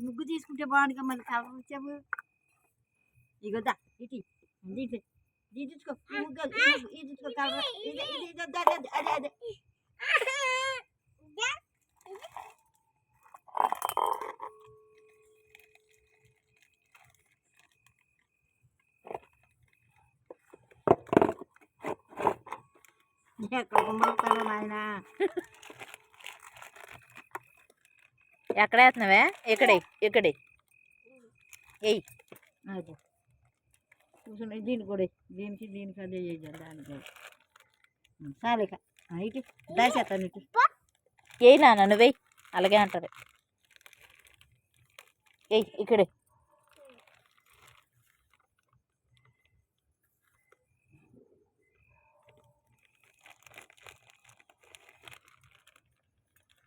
ముగ్గు తీసుకుంటే బాగుంది మళ్ళీ కావచ్చు. ఇగొద్దా ఇటు తీసుకో ముగ్గు ఇది తీసుకో కలర్ ఇది అదే అదే ఎక్కడ కుమ్మరుతాడో నాయన. ఎక్కడ వేస్తున్నావే? ఇక్కడే ఇక్కడే ఎయ్. అదే కూర్చుని దీనికి కూడా దీనికి అదే చేయాలి దానికి చాలు ఇక ఇటు దాచేస్తాను ఇటు ఎయ్ నాన్న నువ్వెయ్. అలాగే అంటారు. ఎయ్ ఇక్కడే